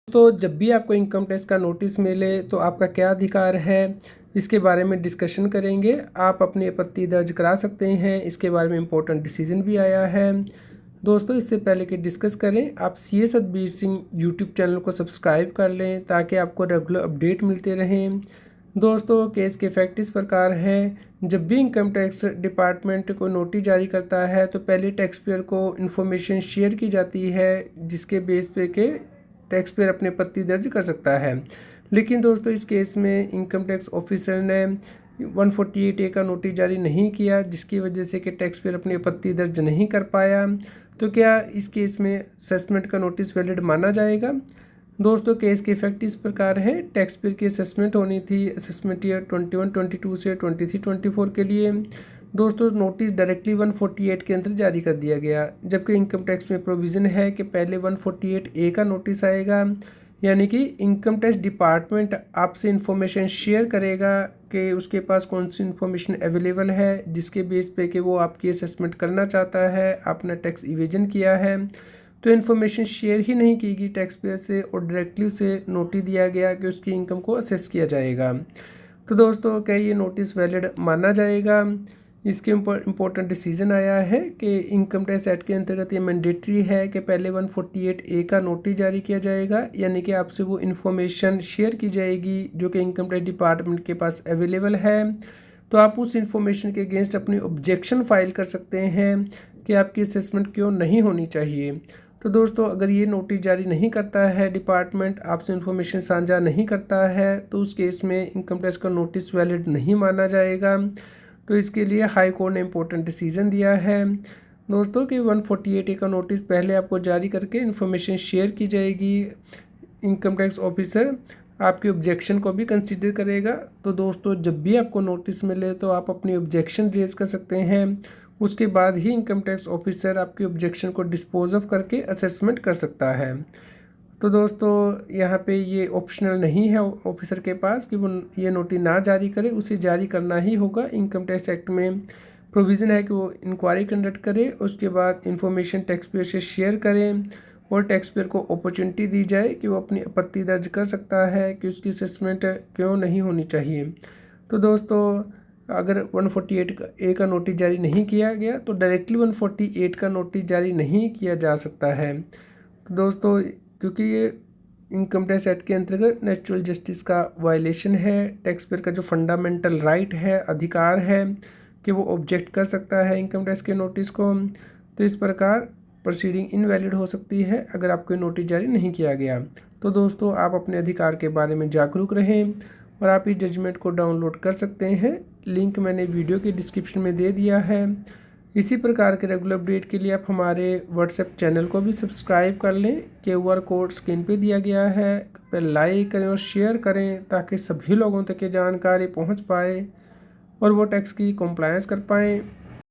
तो जब भी आपको इनकम टैक्स का नोटिस मिले तो आपका क्या अधिकार है, इसके बारे में डिस्कशन करेंगे। आप अपनी आपत्ति दर्ज करा सकते हैं, इसके बारे में इम्पोर्टेंट डिसीजन भी आया है। दोस्तों, इससे पहले कि डिस्कस करें, आप सी सतबीर सिंह यूट्यूब चैनल को सब्सक्राइब कर लें ताकि आपको रेगुलर अपडेट मिलते रहें। दोस्तों, केस के फैक्ट इस प्रकार हैं। जब भी इनकम टैक्स डिपार्टमेंट को नोटिस जारी करता है तो पहले टैक्स पेयर को इन्फॉर्मेशन शेयर की जाती है, जिसके बेस पे के टैक्स पेयर अपनी आपत्ति दर्ज कर सकता है। लेकिन दोस्तों, इस केस में इनकम टैक्स ऑफिसर ने 148A का नोटिस जारी नहीं किया, जिसकी वजह से कि टैक्स पेयर अपनी आपत्ति दर्ज नहीं कर पाया। तो क्या इस केस में असेसमेंट का नोटिस वैलिड माना जाएगा? दोस्तों, केस के इफेक्ट इस प्रकार है। टैक्स पेयर की असेसमेंट होनी थी असेसमेंट ईयर 21-22 से 23-24 के लिए। दोस्तों, नोटिस डायरेक्टली 148 के अंदर जारी कर दिया गया, जबकि इनकम टैक्स में प्रोविज़न है कि पहले 148A का नोटिस आएगा, यानी कि इनकम टैक्स डिपार्टमेंट आपसे इंफॉर्मेशन शेयर करेगा कि उसके पास कौन सी इन्फॉर्मेशन अवेलेबल है, जिसके बेस पे कि वो आपकी असेसमेंट करना चाहता है, आपने टैक्स इवेजन किया है। तो इन्फॉर्मेशन शेयर ही नहीं की गई टैक्स पेयर से और डायरेक्टली उसे नोटिस दिया गया कि उसकी इनकम को असेस किया जाएगा। तो दोस्तों, क्या ये नोटिस वैलिड माना जाएगा? इसके ऊपर इम्पोर्टेंट डिसीजन आया है कि इनकम टैक्स एक्ट के अंतर्गत ये मैंडेटरी है कि पहले 148A का नोटिस जारी किया जाएगा, यानी कि आपसे वो इन्फॉर्मेशन शेयर की जाएगी जो कि इनकम टैक्स डिपार्टमेंट के पास अवेलेबल है। तो आप उस इन्फॉर्मेशन के अगेंस्ट अपनी ऑब्जेक्शन फाइल कर सकते हैं कि आपकी असेसमेंट क्यों नहीं होनी चाहिए। तो दोस्तों, अगर ये नोटिस जारी नहीं करता है, डिपार्टमेंट आपसे इन्फॉर्मेशन साझा नहीं करता है, तो उस केस में इनकम टैक्स का नोटिस वैलिड नहीं माना जाएगा। तो इसके लिए हाई कोर्ट ने इम्पोर्टेंट डिसीजन दिया है दोस्तों कि 148A का नोटिस पहले आपको जारी करके इन्फॉर्मेशन शेयर की जाएगी। इनकम टैक्स ऑफिसर आपके ऑब्जेक्शन को भी कंसीडर करेगा। तो दोस्तों, जब भी आपको नोटिस मिले तो आप अपनी ऑब्जेक्शन रेज कर सकते हैं। उसके बाद ही इनकम टैक्स ऑफिसर आपके ऑब्जेक्शन को डिस्पोज ऑफ करके असेसमेंट कर सकता है। तो दोस्तों, यहाँ पे ये ऑप्शनल नहीं है ऑफिसर के पास कि वो ये नोटिस ना जारी करे, उसे जारी करना ही होगा। इनकम टैक्स एक्ट में प्रोविज़न है कि वो इंक्वायरी कंडक्ट करे, उसके बाद इंफॉर्मेशन टैक्स पेयर से शेयर करें और टैक्स पेयर को अपॉर्चुनिटी दी जाए कि वो अपनी आपत्ति दर्ज कर सकता है कि उसकी असेसमेंट क्यों नहीं होनी चाहिए। तो दोस्तों, अगर 148A का नोटिस जारी नहीं किया गया तो डायरेक्टली 148 का नोटिस जारी नहीं किया जा सकता है। तो दोस्तों, क्योंकि ये इनकम टैक्स एक्ट के अंतर्गत नेचुरल जस्टिस का वायलेशन है, टैक्स पेयर का जो फंडामेंटल राइट है, अधिकार है कि वो ऑब्जेक्ट कर सकता है इनकम टैक्स के नोटिस को। तो इस प्रकार प्रोसीडिंग इनवैलिड हो सकती है अगर आपको नोटिस जारी नहीं किया गया। तो दोस्तों, आप अपने अधिकार के बारे में जागरूक रहें और आप इस जजमेंट को डाउनलोड कर सकते हैं। लिंक मैंने वीडियो के डिस्क्रिप्शन में दे दिया है। इसी प्रकार के रेगुलर अपडेट के लिए आप हमारे व्हाट्सएप चैनल को भी सब्सक्राइब कर लें। QR कोड स्क्रीन पे दिया गया है, पर लाइक करें और शेयर करें ताकि सभी लोगों तक ये जानकारी पहुंच पाए और वो टैक्स की कंप्लायंस कर पाएँ।